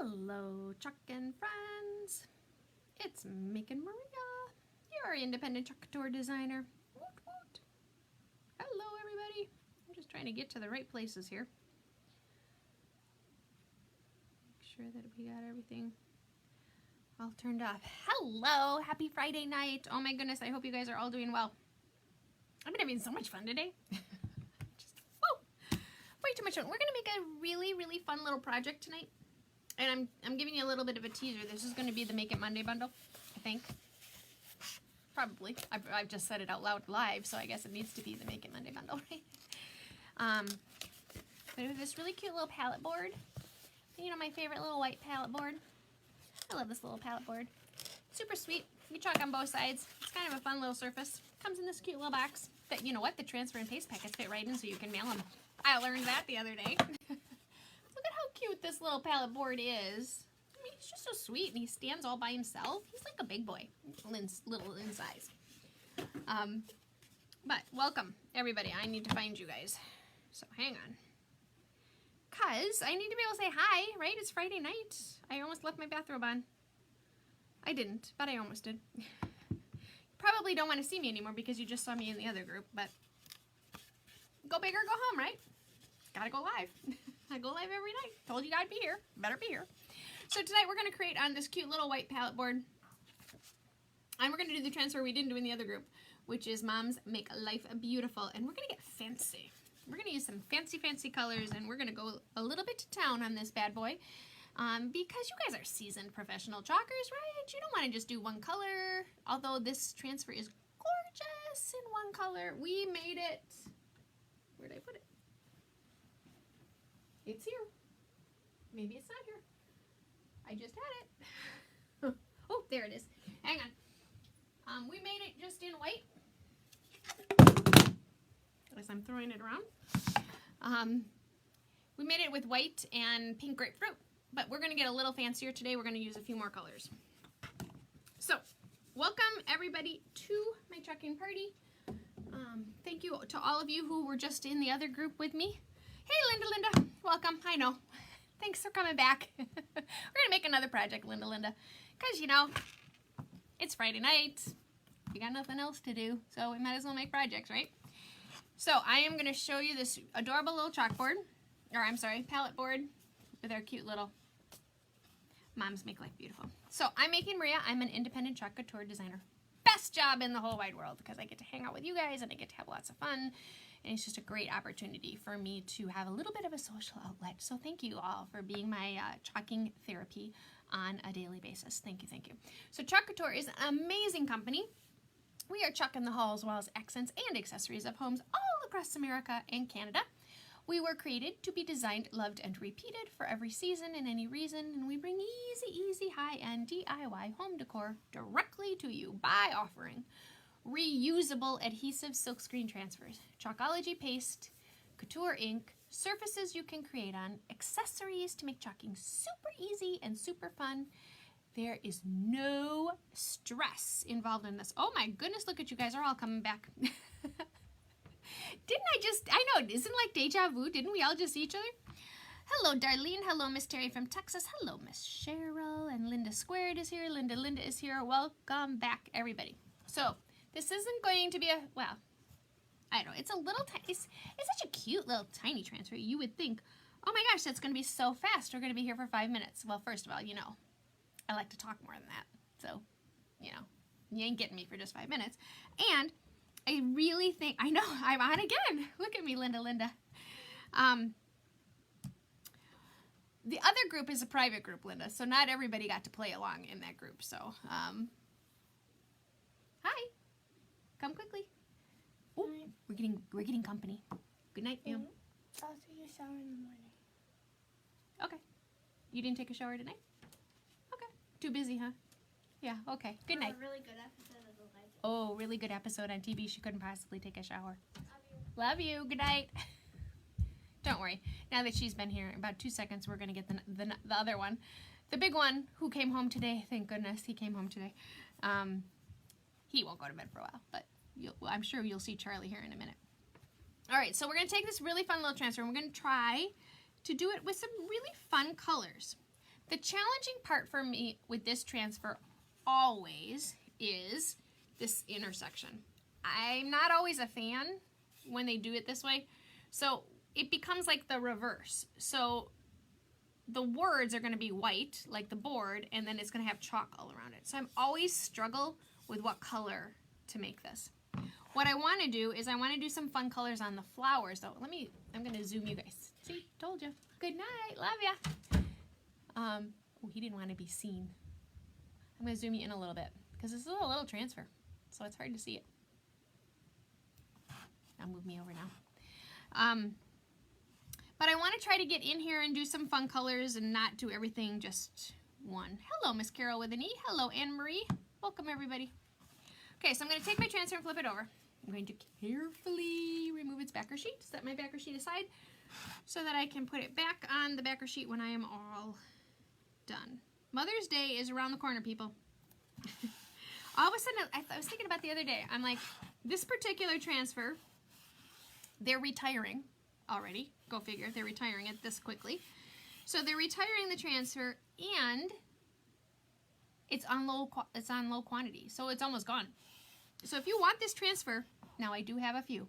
Hello, Chuck and friends. It's Mick and Maria, your independent Chalk Couture designer. Woot woot. Hello, everybody. I'm just trying to get to the right places here. Make sure that we got everything all turned off. Hello, happy Friday night. Oh my goodness, I hope you guys are all doing well. I've been having so much fun today. Way too much fun. We're gonna make a really fun little project tonight, and I'm giving you a little bit of a teaser. This is gonna be the Make It Monday bundle, I think. Probably. I've just said it out loud live, so I guess it needs to be the Make It Monday bundle, right? But with this really cute little palette board, you know, my favorite little white palette board. I love this little palette board. Super sweet. You chalk on both sides. It's kind of a fun little surface. Comes in this cute little box that, you know what, the transfer and paste packets fit right in, so you can mail them. I learned that the other day. Look at how cute this little palette board is. I mean, he's just so sweet, and he stands all by himself. He's like a big boy, little in size. But welcome, everybody. I need to find you guys. So hang on. Because I need to be able to say hi, right? It's Friday night. I almost left my bathrobe on. I didn't, but I almost did. You probably don't want to see me anymore because you just saw me in the other group, but go big or go home, right? Gotta go live. I go live every night. Told you I'd be here. Better be here. So tonight we're going to create on this cute little white palette board. And we're going to do the transfer we didn't do in the other group, which is Moms Make Life Beautiful. And we're going to get fancy. We're going to use some fancy colors, and we're going to go a little bit to town on this bad boy. Because you guys are seasoned professional chalkers, right? You don't want to just do one color. Although this transfer is gorgeous in one color. We made it. Where'd I put it? It's here. Maybe it's not here. I just had it. Oh, there it is. Hang on. We made it just in white. As I'm throwing it around. We made it with white and pink grapefruit, but we're going to get a little fancier today. We're going to use a few more colors. So, welcome everybody to my chalking party. Thank you to all of you who were just in the other group with me. Hey, Linda, welcome. I know. Thanks for coming back. We're going to make another project, Linda, because, you know, it's Friday night. We got nothing else to do, so we might as well make projects, right? So I am going to show you this adorable little chalkboard, or I'm sorry, palette board with our cute little Moms Make Life Beautiful. So I'm making Maria. I'm an independent Chalk Couture designer. Best job in the whole wide world because I get to hang out with you guys and I get to have lots of fun. And it's just a great opportunity for me to have a little bit of a social outlet. So thank you all for being my chalking therapy on a daily basis. Thank you. So Chalk Couture is an amazing company. We are chalking the halls, walls, accents, and accessories of homes all across America and Canada. We were created to be designed, loved, and repeated for every season and any reason, and we bring easy, high-end DIY home decor directly to you by offering reusable adhesive silkscreen transfers, Chalkology paste, couture ink, surfaces you can create on, accessories to make chalking super easy and super fun. There is no stress involved in this. Oh my goodness, look at you guys are all coming back. I know, isn't like deja vu? Didn't we all just see each other? Hello, Darlene. Hello, Miss Terry from Texas. Hello, Miss Cheryl. And Linda Squared is here. Linda is here. Welcome back, everybody. So, this isn't going to be well, I don't know. It's a little tiny, it's such a cute little tiny transfer. You would think, oh my gosh, that's going to be so fast. We're going to be here for 5 minutes. Well, first of all, you know, I like to talk more than that. So, you know, you ain't getting me for just 5 minutes. And I really think, I know, I'm on again. Look at me, Linda. The other group is a private group, Linda, so not everybody got to play along in that group. So, hi. Come quickly. Oh, we're getting company. Good night, ma'am. I'll take a shower in the morning. Okay. You didn't take a shower tonight? Okay. Too busy, huh? Yeah, okay. Good night. A really good episode of the Life. Oh, really good episode on TV. She couldn't possibly take a shower. Love you. Good night. Don't worry. Now that she's been here, in about 2 seconds, we're going to get the other one. The big one who came home today. Thank goodness he came home today. He won't go to bed for a while, but I'm sure you'll see Charlie here in a minute. All right, so we're going to take this really fun little transfer, and we're going to try to do it with some really fun colors. The challenging part for me with this transfer always is this intersection. I'm not always a fan when they do it this way. So it becomes like the reverse. So the words are going to be white, like the board, and then it's going to have chalk all around it. So I'm always struggle with what color to make this. What I want to do is I want to do some fun colors on the flowers, though. I'm going to zoom you guys. See, told you. Good night, love ya. Oh, he didn't want to be seen. I'm going to zoom you in a little bit because this is a little transfer, so it's hard to see it. Now move me over now. But I want to try to get in here and do some fun colors and not do everything just one. Hello, Miss Carol with an E. Hello, Anne Marie. Welcome, everybody. Okay, so I'm going to take my transfer and flip it over. I'm going to carefully remove its backer sheet, set my backer sheet aside so that I can put it back on the backer sheet when I am all done. Mother's Day is around the corner, people. All of a sudden, I was thinking about the other day. I'm like, this particular transfer, they're retiring already. Go figure, they're retiring it this quickly. So they're retiring the transfer, and it's on low quantity, so it's almost gone. So if you want this transfer, now I do have a few,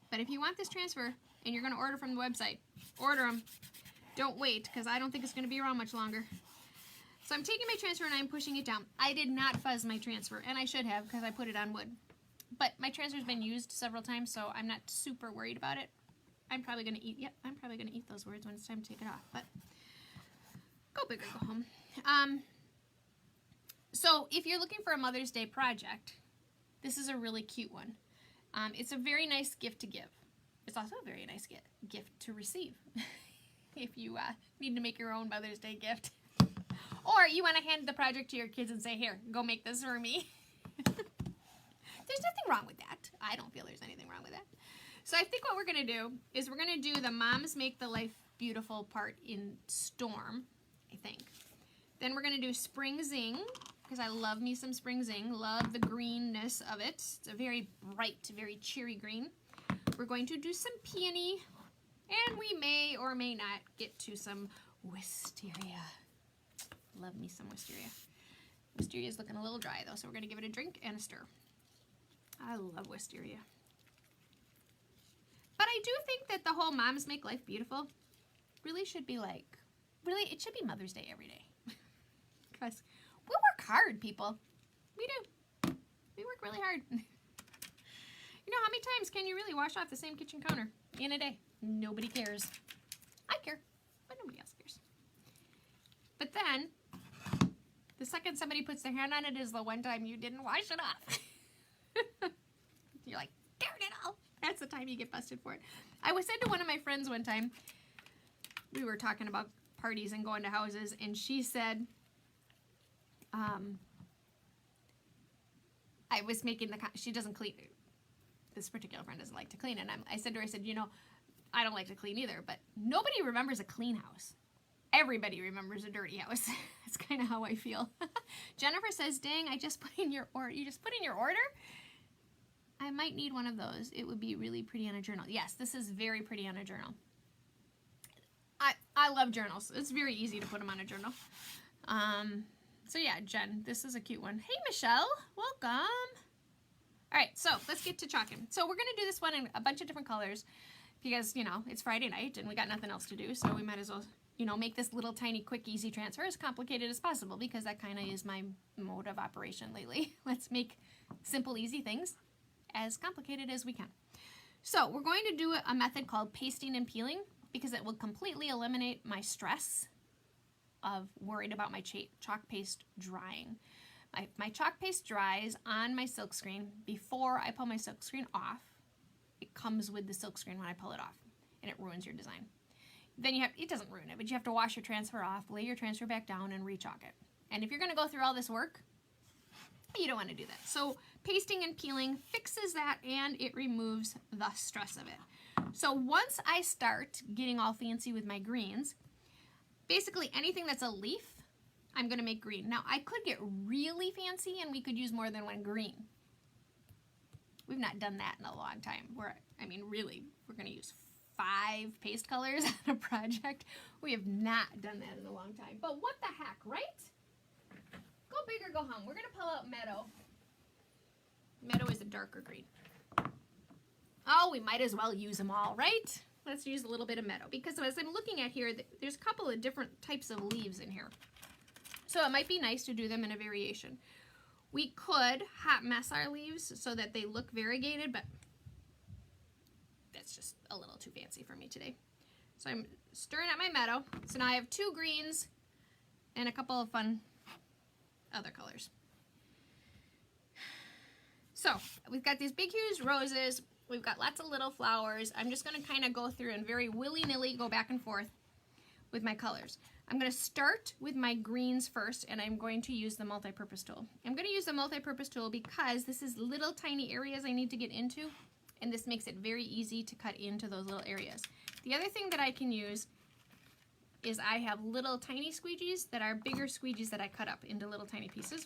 but if you want this transfer and you're going to order from the website, order them. Don't wait, because I don't think it's going to be around much longer. So I'm taking my transfer and I'm pushing it down. I did not fuzz my transfer, and I should have because I put it on wood. But my transfer's been used several times, so I'm not super worried about it. I'm probably going to eat those words when it's time to take it off. But go big or go home. So if you're looking for a Mother's Day project, this is a really cute one. It's a very nice gift to give. It's also a very nice gift to receive if you need to make your own Mother's Day gift. Or you want to hand the project to your kids and say, here, go make this for me. There's nothing wrong with that. I don't feel there's anything wrong with that. So I think what we're going to do is we're going to do the Moms Make the Life Beautiful part in Storm, I think. Then we're going to do Spring Zing, because I love me some Spring Zing. Love the greenness of it. It's a very bright, very cheery green. We're going to do some Peony, and we may or may not get to some Wisteria. Love me some Wisteria. Wisteria is looking a little dry, though, so we're going to give it a drink and a stir. I love Wisteria. But I do think that the whole Moms Make Life Beautiful really should be like, it should be Mother's Day every day. Because we work hard, people. We do. We work really hard. You know, how many times can you really wash off the same kitchen counter in a day? Nobody cares. I care, but nobody else cares. But then, the second somebody puts their hand on it is the one time you didn't wash it off. You're like, darn it all. That's the time you get busted for it. I was said to one of my friends one time, we were talking about parties and going to houses, and she said, I was making she doesn't clean, this particular friend doesn't like to clean, and I said to her, you know, I don't like to clean either, but nobody remembers a clean house. Everybody remembers a dirty house. That's kind of how I feel. Jennifer says, dang, I just put in your order. You just put in your order? I might need one of those. It would be really pretty on a journal. Yes, this is very pretty on a journal. I love journals. It's very easy to put them on a journal. So yeah, Jen, this is a cute one. Hey, Michelle, welcome. All right, so let's get to chalking. So we're going to do this one in a bunch of different colors because, you know, it's Friday night and we got nothing else to do, so we might as well, you know, make this little tiny quick easy transfer as complicated as possible because that kind of is my mode of operation lately. Let's make simple easy things as complicated as we can. So we're going to do a method called pasting and peeling because it will completely eliminate my stress of worried about my chalk paste drying. My chalk paste dries on my silk screen before I pull my silk screen off. It comes with the silk screen when I pull it off, and it ruins your design. Then it doesn't ruin it, but you have to wash your transfer off, lay your transfer back down, and re-chalk it. And if you're going to go through all this work, you don't want to do that. So pasting and peeling fixes that, and it removes the stress of it. So once I start getting all fancy with my greens, basically anything that's a leaf, I'm going to make green. Now, I could get really fancy, and we could use more than one green. We've not done that in a long time. Really, we're going to use 5 paste colors on a project. We have not done that in a long time. But what the heck, right? Go big or go home. We're going to pull out Meadow. Meadow is a darker green. Oh, we might as well use them all, right? Let's use a little bit of Meadow. Because as I'm looking at here, there's a couple of different types of leaves in here. So it might be nice to do them in a variation. We could hot mess our leaves so that they look variegated, but that's just a little too fancy for me today. So I'm stirring up my Meadow. So now I have 2 greens and a couple of fun other colors. So we've got these big huge roses. We've got lots of little flowers. I'm just going to kind of go through and very willy-nilly go back and forth with my colors. I'm going to start with my greens first, and I'm going to use the multi-purpose tool. I'm going to use the multi-purpose tool because this is little tiny areas I need to get into, and this makes it very easy to cut into those little areas. The other thing that I can use is I have little tiny squeegees that are bigger squeegees that I cut up into little tiny pieces.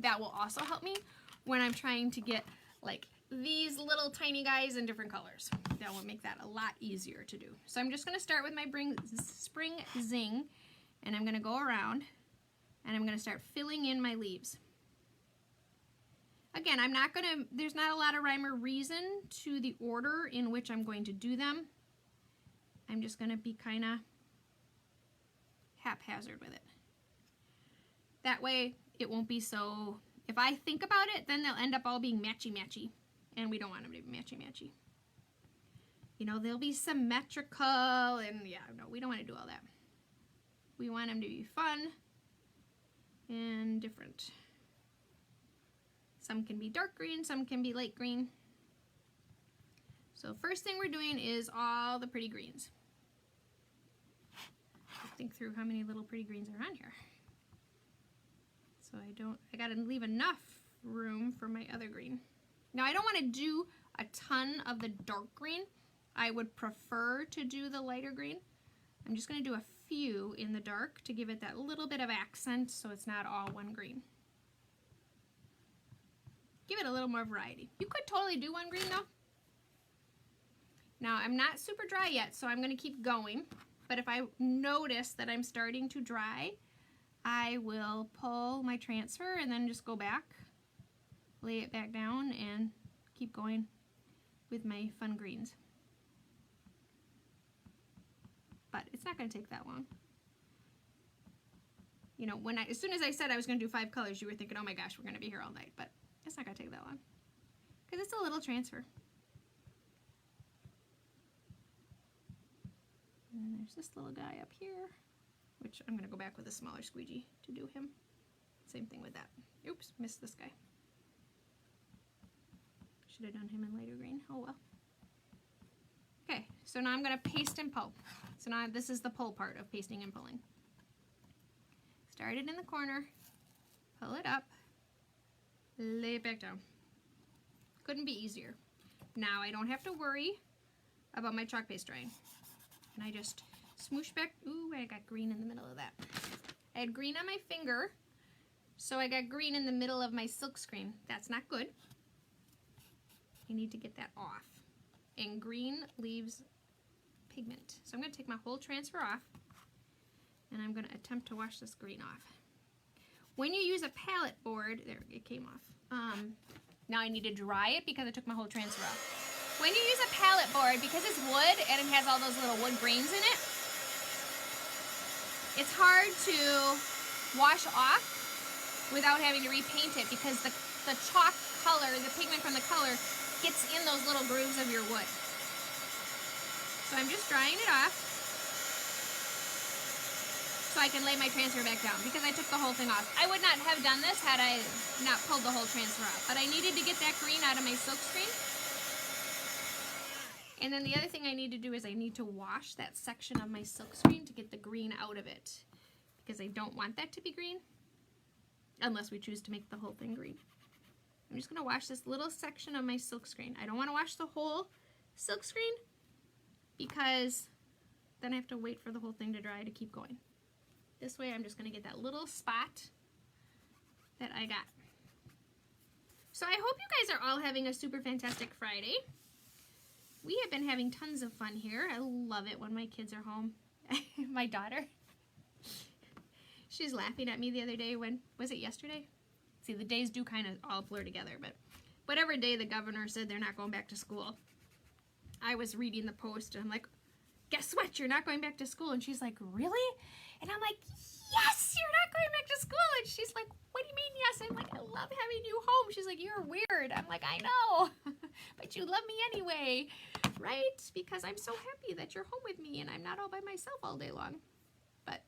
That will also help me when I'm trying to get like these little tiny guys in different colors. That will make that a lot easier to do. So I'm just going to start with my Spring Zing, and I'm going to go around and I'm going to start filling in my leaves. Again, there's not a lot of rhyme or reason to the order in which I'm going to do them. I'm just going to be kind of haphazard with it. That way it won't be so, if I think about it, then they'll end up all being matchy-matchy. And we don't want them to be matchy-matchy. You know, they'll be symmetrical, and yeah, no, we don't want to do all that. We want them to be fun and different. Some can be dark green, some can be light green. So first thing we're doing is all the pretty greens. Think through how many little pretty greens are on here. So I gotta leave enough room for my other green. Now I don't want to do a ton of the dark green. I would prefer to do the lighter green. I'm just going to do a few in the dark to give it that little bit of accent so it's not all one green. Give it a little more variety. You could totally do one green though. Now I'm not super dry yet, so I'm going to keep going. But if I notice that I'm starting to dry, I will pull my transfer and then just go back, lay it back down, and keep going with my fun greens. But it's not going to take that long. You know, as soon as I said I was going to do 5 colors, you were thinking, oh my gosh, we're going to be here all night. But it's not going to take that long. Because it's a little transfer. And then there's this little guy up here, which I'm going to go back with a smaller squeegee to do him. Same thing with that. Oops, missed this guy. Should have done him in lighter green. Oh well. Okay, so now I'm going to paste and pull. So now this is the pull part of pasting and pulling. Start it in the corner, pull it up, lay it back down. Couldn't be easier. Now I don't have to worry about my chalk paste drying. And I just smoosh back. Ooh, I got green in the middle of that. I had green on my finger, so I got green in the middle of my silk screen. That's not good. I need to get that off. And green leaves pigment. So I'm going to take my whole transfer off, and I'm going to attempt to wash this green off. When you use a palette board, there, it came off. Now I need to dry it because I took my whole transfer off. When you use a palette board, because it's wood and it has all those little wood grains in it, it's hard to wash off without having to repaint it because the chalk color, the pigment from the color, gets in those little grooves of your wood. So I'm just drying it off so I can lay my transfer back down because I took the whole thing off. I would not have done this had I not pulled the whole transfer off, but I needed to get that green out of my silk screen. And then the other thing I need to do is I need to wash that section of my silk screen to get the green out of it because I don't want that to be green unless we choose to make the whole thing green. I'm just going to wash this little section of my silk screen. I don't want to wash the whole silk screen because then I have to wait for the whole thing to dry to keep going. This way I'm just going to get that little spot that I got. So I hope you guys are all having a super fantastic Friday. we have been having tons of fun here. I love it when my kids are home. My daughter, she's laughing at me the other day when, was it yesterday? See, the days do kind of all blur together, but whatever day the governor said they're not going back to school, I was reading the Post and I'm like, guess what? You're not going back to school. And she's like, really? And I'm like, yes, you're not going back to school. And she's like, what do you mean yes? I'm like, I love having you home. She's like, you're weird. I'm like, I know, but you love me anyway, right? Because I'm so happy that you're home with me and I'm not all by myself all day long. But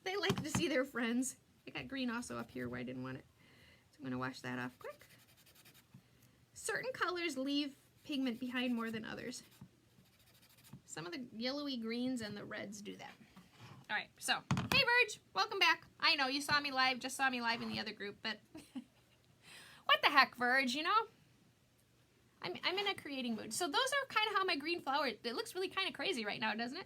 they like to see their friends. I got green also up here where I didn't want it. So I'm going to wash that off quick. Certain colors leave pigment behind more than others. Some of the yellowy greens and the reds do that. All right, so, hey Verge, welcome back. I know you saw me live, just saw me live in the other group, but what the heck, Verge, you know? I'm in a creating mood. So those are kind of how my green flower, it looks really kind of crazy right now, doesn't it?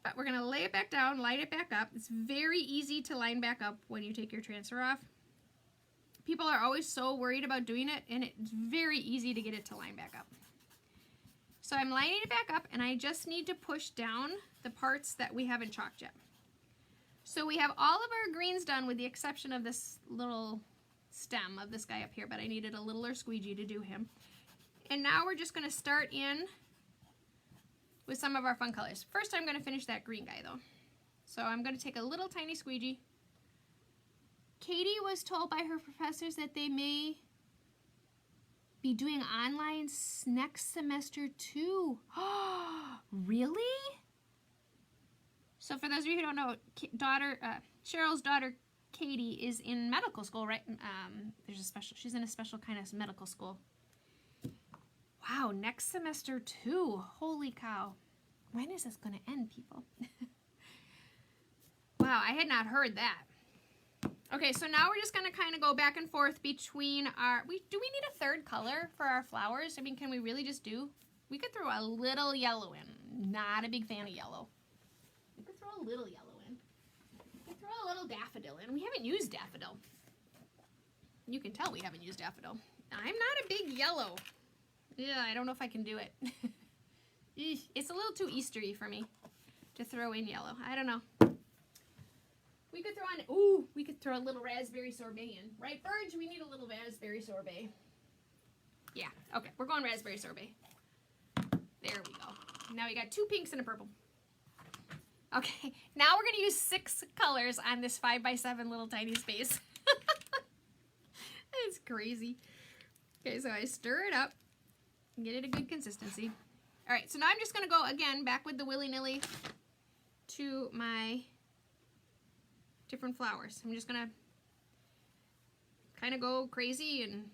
But we're gonna lay it back down, light it back up. It's very easy to line back up when you take your transfer off. People are always so worried about doing it, and it's very easy to get it to line back up. So I'm lining it back up, and I just need to push down the parts that we haven't chalked yet. So we have all of our greens done with the exception of this little stem of this guy up here, but I needed a littler squeegee to do him. And now we're just gonna start in with some of our fun colors. First, I'm gonna finish that green guy though. So I'm gonna take a little tiny squeegee. Katie was told by her professors that they may be doing online next semester too. Really? So for those of you who don't know, Cheryl's daughter Katie is in medical school, right? She's in a special kind of medical school. Wow, next semester too. Holy cow. When is this going to end, people? Wow, I had not heard that. Okay, so now we're just going to kind of go back and forth between our... Do we need a third color for our flowers? I mean, can we really just do... We could throw a little yellow in. Not a big fan of yellow. We could throw a little yellow in. We could throw a little daffodil in. We haven't used daffodil. You can tell we haven't used daffodil. I'm not a big yellow. Yeah, I don't know if I can do it. It's a little too Eastery for me to throw in yellow. I don't know. We could throw on, ooh, we could throw a little raspberry sorbet in. Right, Verge? We need a little raspberry sorbet. Yeah, okay, we're going raspberry sorbet. There we go. Now we got 2 pinks and a purple. Okay, now we're gonna use 6 colors on this 5x7 little tiny space. That's crazy. Okay, so I stir it up and get it a good consistency. All right, so now I'm just gonna go again back with the willy-nilly to my different flowers. I'm just gonna kind of go crazy, and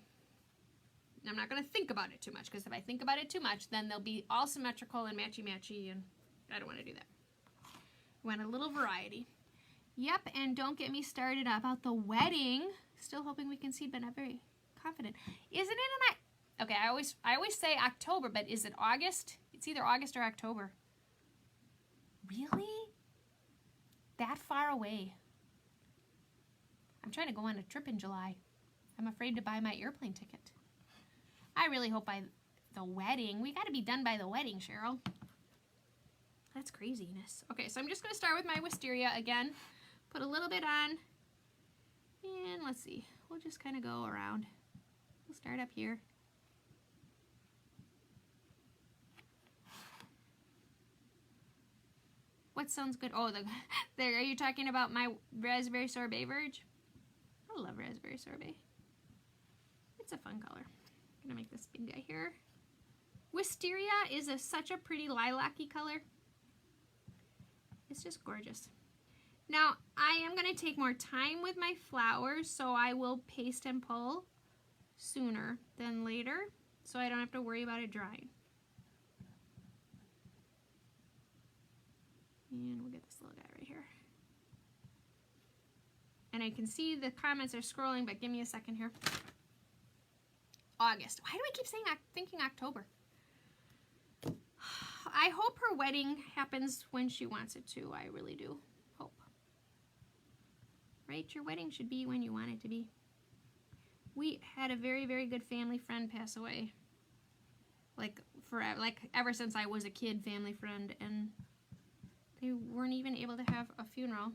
I'm not gonna think about it too much, because if I think about it too much, then they'll be all symmetrical and matchy-matchy, and I don't want to do that. I want a little variety. Yep, and don't get me started about the wedding. Still hoping we can see, but not very confident. Isn't it in okay, I always say October, but is it August? It's either August or October. Really? That far away? I'm trying to go on a trip in July. I'm afraid to buy my airplane ticket. I really hope by the wedding. We got to be done by the wedding, Cheryl. That's craziness. Okay, so I'm just going to start with my wisteria again. Put a little bit on. And let's see. We'll just kind of go around. We'll start up here. What sounds good? Oh, there. Are you talking about my raspberry sorbet, Verge? I love raspberry sorbet. It's a fun color. I'm gonna make this big guy here. Wisteria is such a pretty lilac-y color. It's just gorgeous. Now, I am gonna take more time with my flowers, so I will paste and pull sooner than later, so I don't have to worry about it drying. And we'll get this little guy right here. And I can see the comments are scrolling, but give me a second here. August. Why do I keep saying thinking October? I hope her wedding happens when she wants it to. I really do hope. Right? Your wedding should be when you want it to be. We had a very, very good family friend pass away like forever, like ever since I was a kid, family friend, and they weren't even able to have a funeral.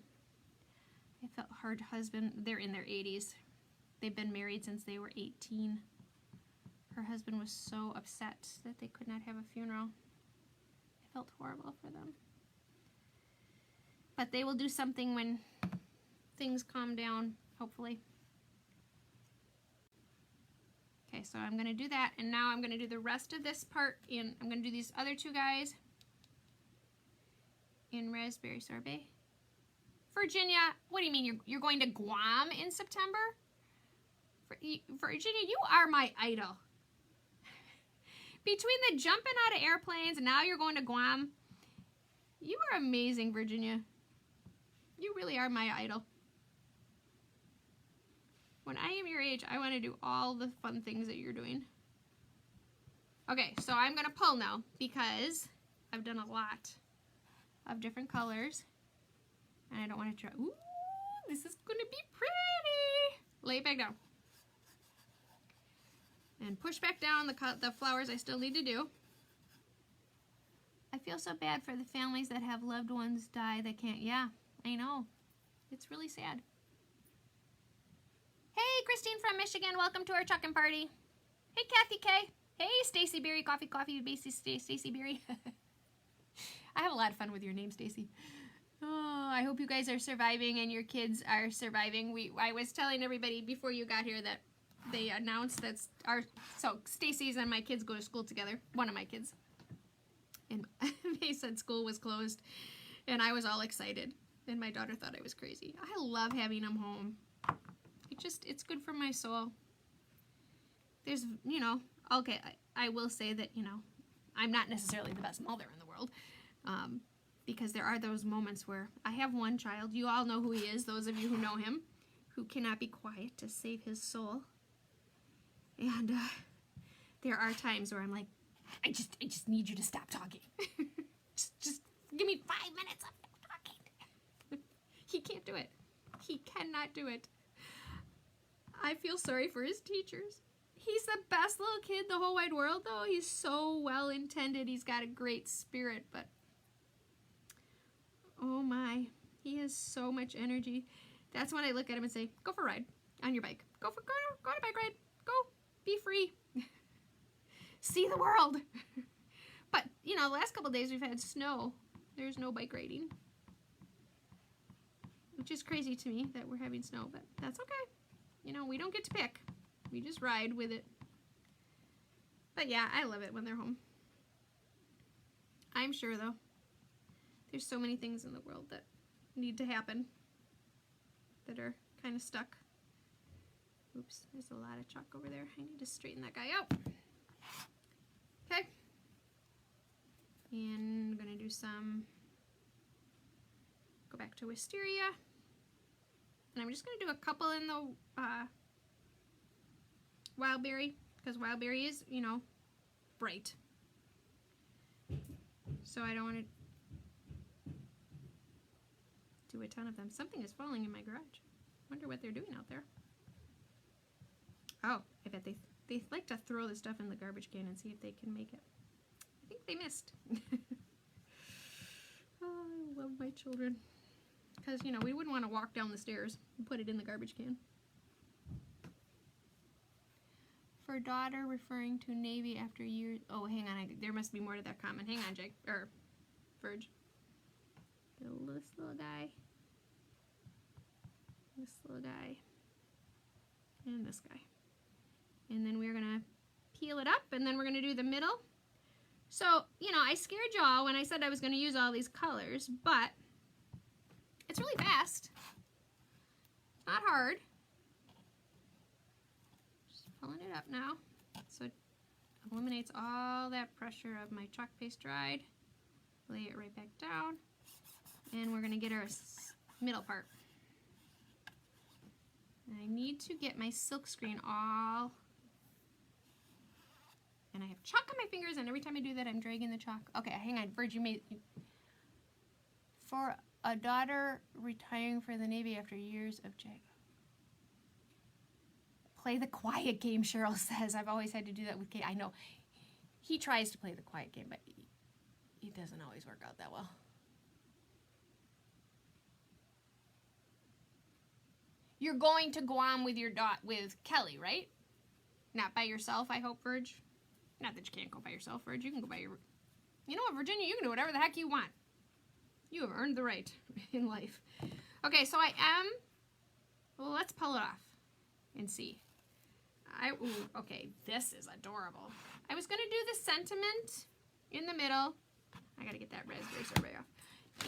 I felt her husband, they're in their 80s. They've been married since they were 18. Her husband was so upset that they could not have a funeral. I felt horrible for them. But they will do something when things calm down, hopefully. Okay, so I'm going to do that, and now I'm going to do the rest of this part in, I'm going to do these other two guys in raspberry sorbet. Virginia, what do you mean you're going to Guam in September? Virginia, you are my idol. Between the jumping out of airplanes and now you're going to Guam, you are amazing, Virginia. You really are my idol. When I am your age, I want to do all the fun things that you're doing. Okay, so I'm going to pull now because I've done a lot of different colors. And I don't want to try. Ooh, this is going to be pretty. Lay it back down. And push back down the flowers I still need to do. I feel so bad for the families that have loved ones die that can't. Yeah, I know. It's really sad. Hey, Christine from Michigan. Welcome to our chuckin' party. Hey, Kathy K. Hey, Stacy Berry. Coffee, Stacy Berry. I have a lot of fun with your name, Stacy. Oh, I hope you guys are surviving and your kids are surviving. I was telling everybody before you got here that they announced that so Stacy's and my kids go to school together. One of my kids. And they said school was closed. And I was all excited. And my daughter thought I was crazy. I love having them home. It's good for my soul. There's, you know, okay, I will say that, you know, I'm not necessarily the best mother in the world. Because there are those moments where I have one child. You all know who he is, those of you who know him, who cannot be quiet to save his soul. And there are times where I'm like, I just need you to stop talking. just give me 5 minutes of talking. He can't do it. He cannot do it. I feel sorry for his teachers. He's the best little kid in the whole wide world, though. He's so well intended. He's got a great spirit, but oh my, he has so much energy. That's when I look at him and say, go for a ride on your bike. Go on a bike ride. Go, be free. See the world. But, you know, the last couple of days we've had snow. There's no bike riding. Which is crazy to me that we're having snow, but that's okay. You know, we don't get to pick. We just ride with it. But yeah, I love it when they're home. I'm sure, though, there's so many things in the world that need to happen that are kind of stuck. Oops, there's a lot of chalk over there. I need to straighten that guy out. Okay. And I'm going to do some, go back to wisteria. And I'm just going to do a couple in the wild berry, because wild berry is, you know, bright. So I don't want to do a ton of them. Something is falling in my garage. Wonder what they're doing out there. Oh, I bet they like to throw the stuff in the garbage can and see if they can make it. I think they missed. Oh, I love my children. Because, you know, we wouldn't want to walk down the stairs and put it in the garbage can. For daughter, referring to Navy after years. Oh, hang on. There must be more to that comment. Hang on, Jake. Or, Verge. This little guy. This little guy. And this guy. And then we're going to peel it up, and then we're going to do the middle. So, you know, I scared y'all when I said I was going to use all these colors, but it's really fast. It's not hard. Just pulling it up now. So it eliminates all that pressure of my chalk paste dried. Lay it right back down. And we're going to get our middle part. And I need to get my silk screen all... And I have chalk on my fingers, and every time I do that, I'm dragging the chalk. Okay, hang on. Virg, you made... For a daughter retiring for the Navy after years of JAG. Play the quiet game, Cheryl says. I've always had to do that with Kate. I know. He tries to play the quiet game, but he doesn't always work out that well. You're going to Guam with with Kelly, right? Not by yourself, I hope, Virg. Not that you can't go by yourself, Virg. You can go by your... You know what, Virginia? You can do whatever the heck you want. You have earned the right in life. Okay, so I am... Well, let's pull it off and see. Ooh, okay, this is adorable. I was going to do the sentiment in the middle. I got to get that raspberry sorbet off.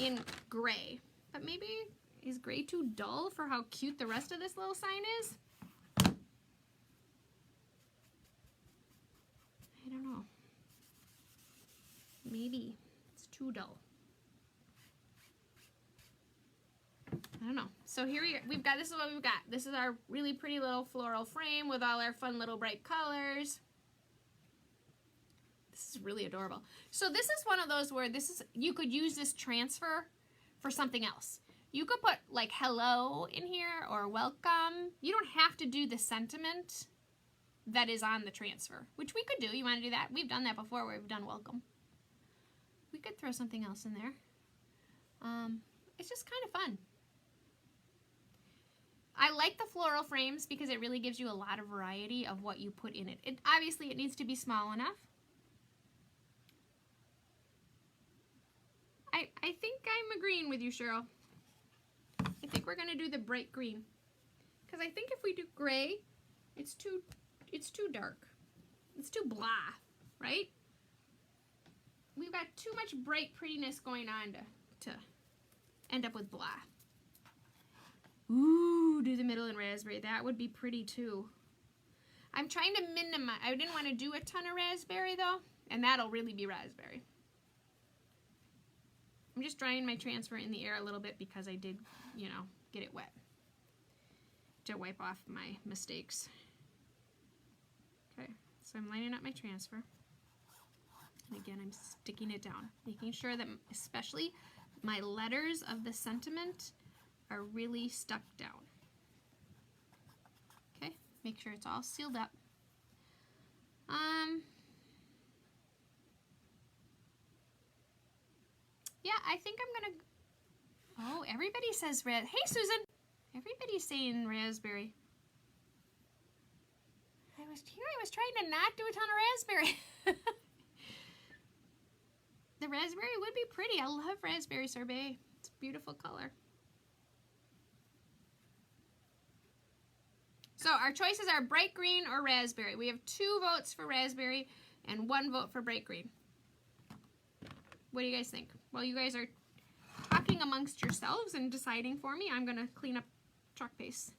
In gray. But maybe... Is gray too dull for how cute the rest of this little sign is? I don't know. Maybe it's too dull. I don't know. So here we've got, this is what we've got. This is our really pretty little floral frame with all our fun little bright colors. This is really adorable. So this is one of those where you could use this transfer for something else. You could put like hello in here or welcome. You don't have to do the sentiment that is on the transfer, which we could do. You want to do that? We've done that before where we've done welcome. We could throw something else in there. It's just kind of fun. I like the floral frames because it really gives you a lot of variety of what you put in it. Obviously, it needs to be small enough. I think I'm agreeing with you, Cheryl. I think we're gonna do the bright green, because I think if we do gray, it's too dark. It's too blah, right? We've got too much bright prettiness going on to end up with blah. Ooh, do the middle in raspberry. That would be pretty too. I'm trying to minimize. I didn't want to do a ton of raspberry though, and that'll really be raspberry. I'm just drying my transfer in the air a little bit because I did, you know, get it wet to wipe off my mistakes. Okay, so I'm lining up my transfer. And again, I'm sticking it down, making sure that especially my letters of the sentiment are really stuck down. Okay, make sure it's all sealed up. Yeah, I think I'm gonna... Oh, everybody says red. Hey, Susan! Everybody's saying raspberry. I was trying to not do a ton of raspberry. The raspberry would be pretty. I love raspberry sorbet. It's a beautiful color. So our choices are bright green or raspberry. We have 2 votes for raspberry and 1 vote for bright green. What do you guys think? While you guys are talking amongst yourselves and deciding for me, I'm going to clean up chalk paste.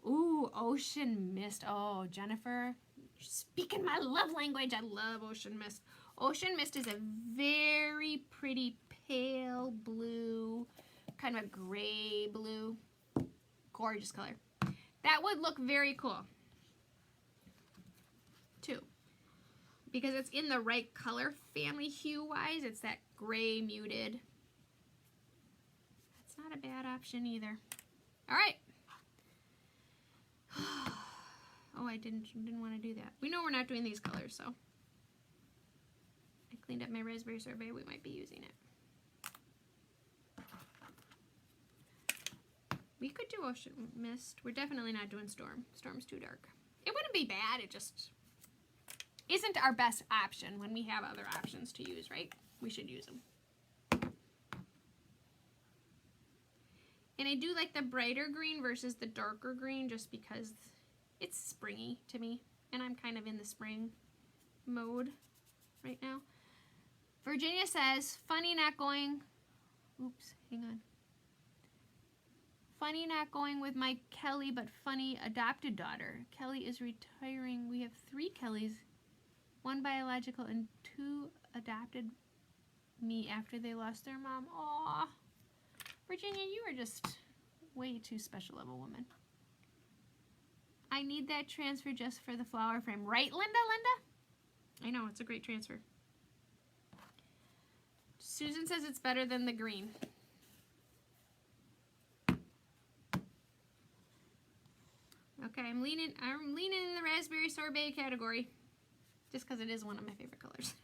Ooh, ocean mist. Oh, Jennifer, you're speaking my love language. I love ocean mist. Ocean mist is a very pretty pale blue, kind of a gray blue. Gorgeous color. That would look very cool, too. Because it's in the right color family hue-wise. It's that gray muted. That's not a bad option either. All right. Oh, I didn't want to do that. We know we're not doing these colors, so. I cleaned up my raspberry sorbet. We might be using it. We could do ocean mist. We're definitely not doing storm. Storm's too dark. It wouldn't be bad. It just isn't our best option when we have other options to use, right? We should use them. And I do like the brighter green versus the darker green just because it's springy to me. And I'm kind of in the spring mode right now. Virginia says, funny not going, oops, hang on. Funny not going with my Kelly, but funny adopted daughter. Kelly is retiring. We have 3 Kellys. 1 biological and 2 adopted me after they lost their mom. Aw. Virginia, you are just way too special of a woman. I need that transfer just for the flower frame. Right, Linda? I know, it's a great transfer. Susan says it's better than the green. Okay, I'm leaning in the raspberry sorbet category. just because it is one of my favorite colors.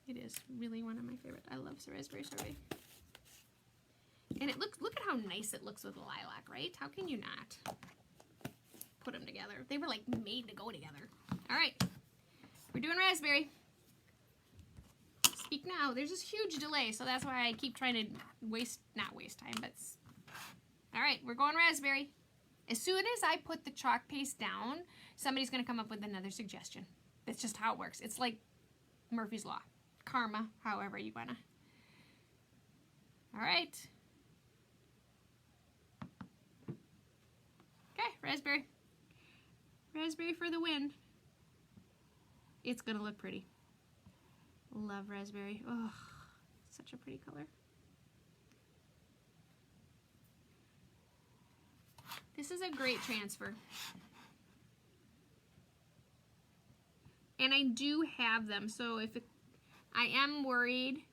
It is really one of my favorite. I love raspberry sorbet. And it look at how nice it looks with lilac, right? How can you not put them together? They were like made to go together. All right, we're doing raspberry. Speak now. There's this huge delay, so that's why I keep trying to not waste time, but all right, we're going raspberry. As soon as I put the chalk paste down, somebody's gonna come up with another suggestion. That's just how it works. It's like Murphy's Law, karma, however you wanna. All right. Okay, raspberry. Raspberry for the win. It's gonna look pretty. Love raspberry. Oh, such a pretty color. This is a great transfer. And I do have them, so I am worried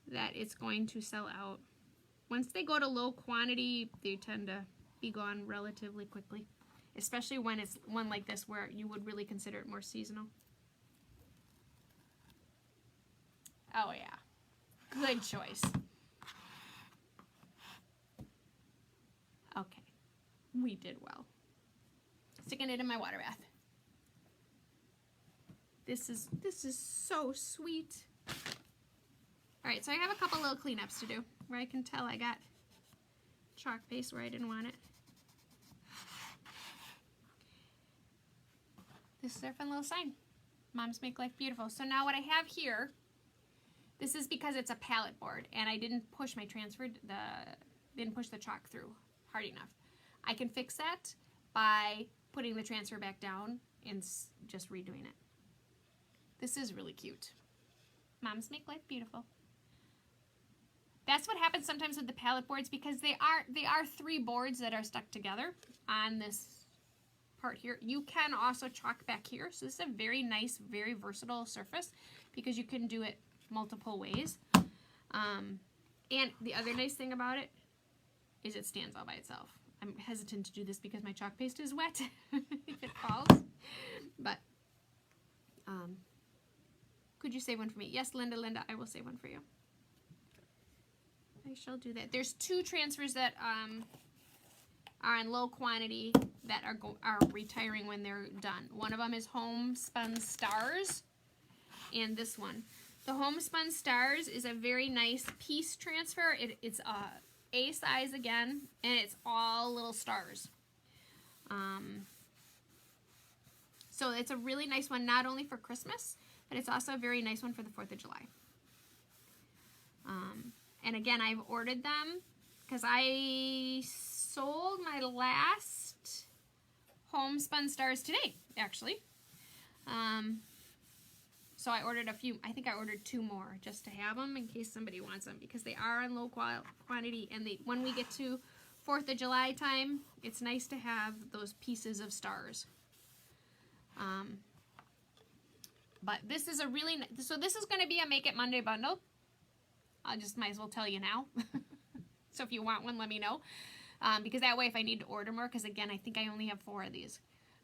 that it's going to sell out. Once they go to low quantity, they tend to be gone relatively quickly, especially when it's one like this where you would really consider it more seasonal. Oh yeah, good choice. Okay, we did well. Sticking it in my water bath. This is so sweet. All right, so I have a couple little cleanups to do where I can tell I got chalk paste where I didn't want it. This is our fun little sign. Moms make life beautiful. So now what I have here, this is because it's a palette board and I didn't push my didn't push the chalk through hard enough. I can fix that by putting the transfer back down and just redoing it. This is really cute. Moms make life beautiful. That's what happens sometimes with the palette boards because they are 3 boards that are stuck together on this part here. You can also chalk back here. So this is a very nice, very versatile surface because you can do it multiple ways. And the other nice thing about it is it stands all by itself. I'm hesitant to do this because my chalk paste is wet if it falls. But could you save one for me? Yes, Linda, I will save one for you. I shall do that. There's 2 transfers that are in low quantity that are retiring when they're done. One of them is Homespun Stars, and this one. The Homespun Stars is a very nice piece transfer. It's A size again, and it's all little stars. So it's a really nice one, not only for Christmas, but it's also a very nice one for the 4th of July. And again, I've ordered them because I sold my last Homespun Stars today, actually. So I ordered a few. I think I ordered 2 more just to have them in case somebody wants them because they are in low quantity. And when we get to 4th of July time, it's nice to have those pieces of stars. But this is a really so this is going to be a Make It Monday bundle. I just might as well tell you now. So if you want one, let me know. Because that way if I need to order more, because again, I think I only have 4 of these.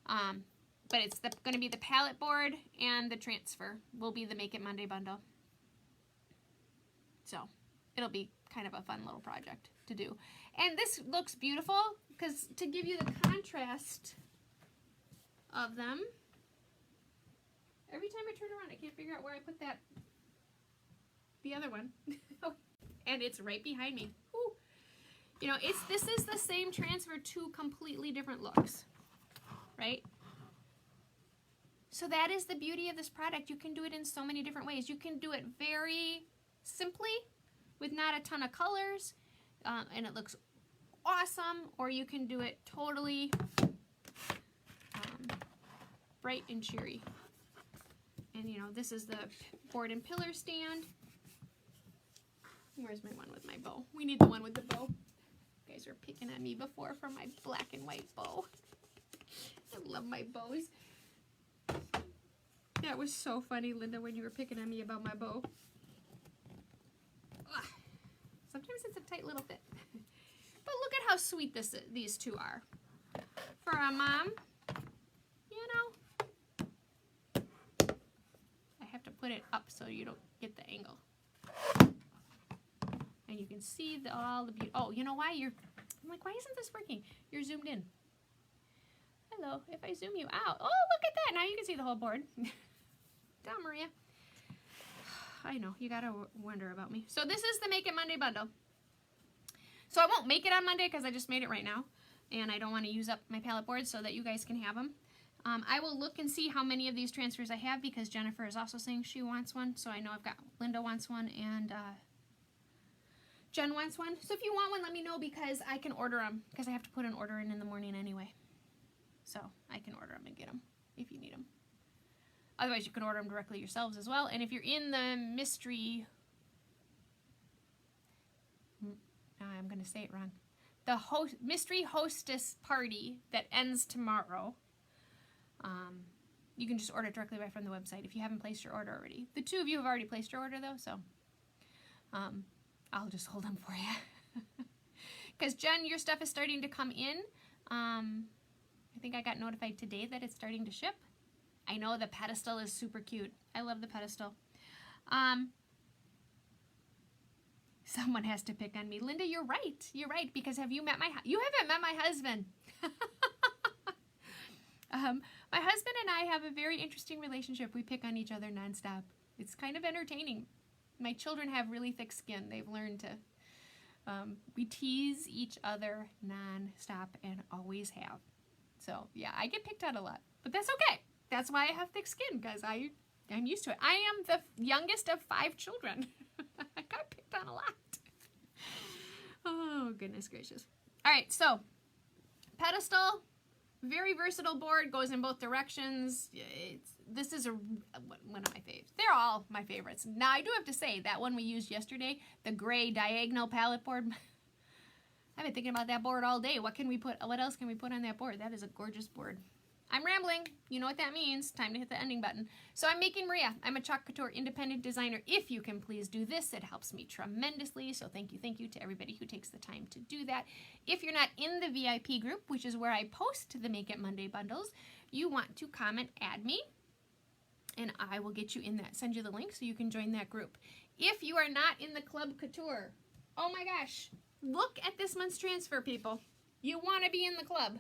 But it's going to be the palette board and the transfer will be the Make It Monday bundle. So it'll be kind of a fun little project to do. And this looks beautiful because to give you the contrast of them, every time I turn around I can't figure out where I put the other one. And it's right behind me. Woo. You know, this is the same transfer, 2 completely different looks, right? So that is the beauty of this product. You can do it in so many different ways. You can do it very simply with not a ton of colors, and it looks awesome, or you can do it totally bright and cheery. And you know, this is the board and pillar stand. Where's my one with my bow? We need the one with the bow. You guys were picking on me before for my black and white bow. I love my bows. That was so funny, Linda, when you were picking on me about my bow. Ugh. Sometimes it's a tight little fit. But look at how sweet these 2 are. For a mom, you know, it up so you don't get the angle. And you can see all the beauty. Oh, you know why? I'm like, why isn't this working? You're zoomed in. Hello, if I zoom you out. Oh, look at that. Now you can see the whole board. Down, Maria. I know, you gotta wonder about me. So this is the Make It Monday bundle. So I won't make it on Monday because I just made it right now. And I don't want to use up my palette board so that you guys can have them. I will look and see how many of these transfers I have because Jennifer is also saying she wants one. So I know I've got Linda wants one and Jen wants one. So if you want one, let me know because I can order them because I have to put an order in the morning anyway. So I can order them and get them if you need them. Otherwise, you can order them directly yourselves as well. And if you're in the mystery, I'm going to say it wrong, the mystery hostess party that ends tomorrow, you can just order it directly right from the website if you haven't placed your order already. The two of you have already placed your order though, so I'll just hold them for you. Because Jen, your stuff is starting to come in. I think I got notified today that it's starting to ship. I know the pedestal is super cute. I love the pedestal. Someone has to pick on me. Linda, you're right. You're right, because have you met you haven't met my husband. My husband and I have a very interesting relationship. We pick on each other nonstop. It's kind of entertaining. My children have really thick skin. They've learned to, we tease each other nonstop and always have. So yeah, I get picked on a lot, but that's okay. That's why I have thick skin, because I'm used to it. I am the youngest of 5 children. I got picked on a lot. Oh, goodness gracious. All right, so pedestal, very versatile board, goes in both directions. This is one of my faves. They're all my favorites. Now, I do have to say, that one we used yesterday, the gray diagonal palette board, I've been thinking about that board all day. What else can we put on that board? That is a gorgeous board. I'm rambling. You know what that means. Time to hit the ending button. So I'm making Maria. I'm a Chalk Couture independent designer. If you can please do this, it helps me tremendously. So thank you to everybody who takes the time to do that. If you're not in the VIP group, which is where I post the Make It Monday bundles, you want to comment, add me, and I will get you in that. Send you the link so you can join that group. If you are not in the Club Couture, oh my gosh, look at this month's transfer, people. You want to be in the club.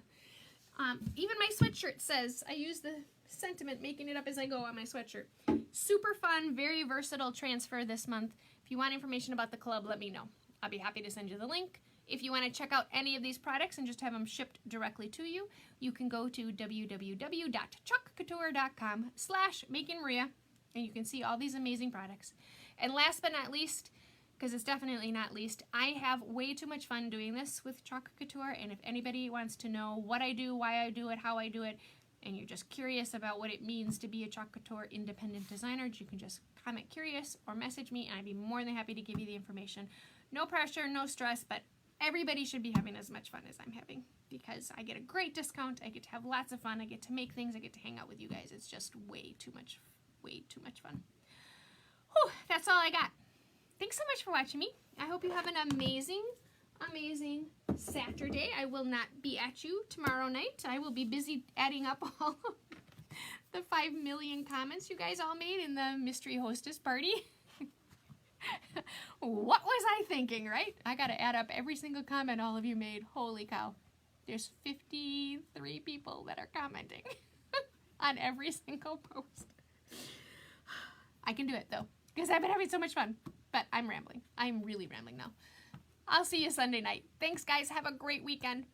Even my sweatshirt says, I use the sentiment, making it up as I go on my sweatshirt. Super fun, very versatile transfer this month. If you want information about the club, let me know. I'll be happy to send you the link. If you want to check out any of these products and just have them shipped directly to you, you can go to www.chalkcouture.com/makingmaria, and you can see all these amazing products. And last but not least, because it's definitely not least, I have way too much fun doing this with Chalk Couture, and if anybody wants to know what I do, why I do it, how I do it, and you're just curious about what it means to be a Chalk Couture independent designer, you can just comment curious or message me, and I'd be more than happy to give you the information. No pressure, no stress, but everybody should be having as much fun as I'm having, because I get a great discount, I get to have lots of fun, I get to make things, I get to hang out with you guys. It's just way too much fun. Whew, that's all I got. Thanks so much for watching me. I hope you have an amazing, amazing Saturday. I will not be at you tomorrow night. I will be busy adding up all of the 5 million comments you guys all made in the mystery hostess party. What was I thinking, right? I got to add up every single comment all of you made. Holy cow. There's 53 people that are commenting on every single post. I can do it, though, because I've been having so much fun. But I'm rambling. I'm really rambling now. I'll see you Sunday night. Thanks, guys. Have a great weekend.